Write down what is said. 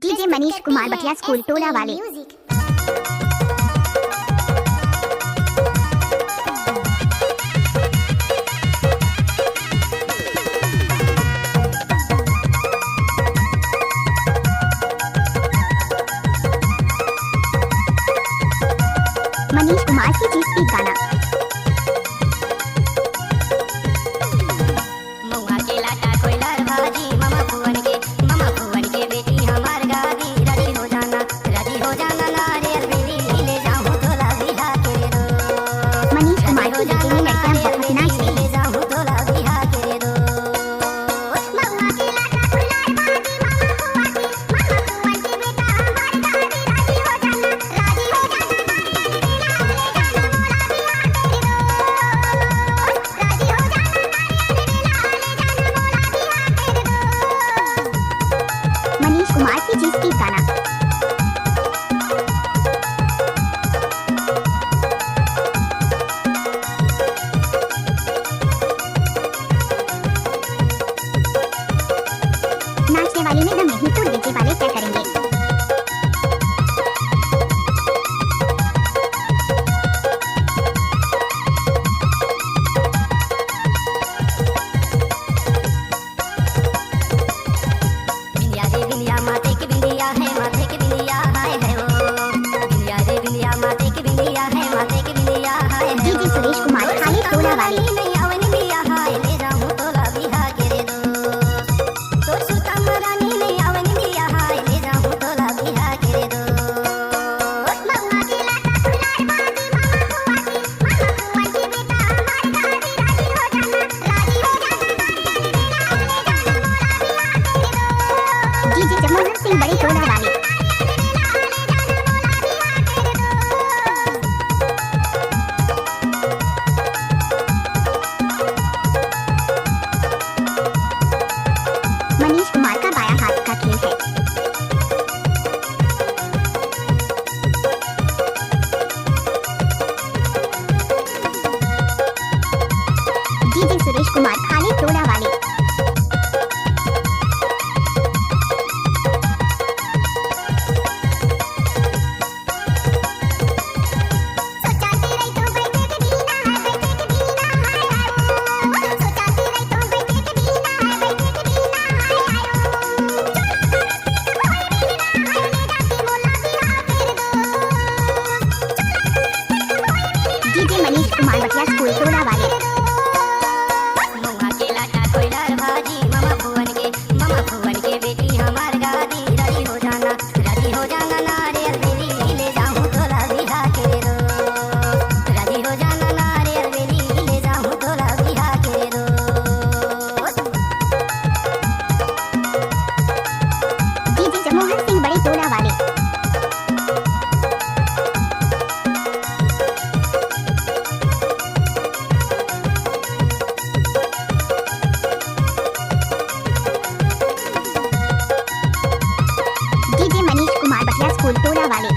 DJ Manish Kumar बटिया school टोला वाले। मनीष कुमार की जीत की गाना। महुआ के लाटा कोयलर भाजी मामा भुवन के बेटी हमार गादी। राजी हो जाना नारियल बेली ले जाऊं तोला बिहा के रो। मनीष कुमार की जीत में लड़कियां बहुत नाच रही ले जाऊं तोला बिहा के रो। महुआ के लाटा कोयलर भाजी मामा भुवन के बेटा हमार गादी। राजी हो मनीष कुमार की जीत की गाना। नाचने वाले में दम नहीं तो डीजे वाले क्या करेंगे। बिंदिया माथे की बिंदिया है माथे की बिंदिया है वो। बिंदिया रे बिंदिया माथे की बिंदिया है माथे की बिंदिया है। डीजे सुरेश कुमार खाली टोला वाले। नहीं आवनी बिया है ले जाऊं तोला बिहा के रे दो। तो सुता मरानी नहीं आवनी बिया है ले जाऊं तोला बिहा के रे दो। महुआ के लाटा कोयलर भाजी मामा भुवन के बेटा हमार गादी। राजी हो जाना डीजे जमोहर सिंह बड़े टोला वाले। मनीष कुमार का बायां हाथ का खेल है। डीजे सुरेश कुमार खाली टोला वाले। डीजे मनीष कुमार बटिया स्कूल टोला वाले। महुआ के लाटा कोयलर भाजी मामा भुवन के बेटी हमार गादी। राजी हो जाना नारियल बेली ले जाऊं तोला बिहा के रो। राजी हो जाना नारियल बेली ले जाऊं तोला बिहा के रो। डीजे जमोहर सिंह बड़े टोला वाले। डीजे मनीष कुमार बटिया स्कूल टोला वाले।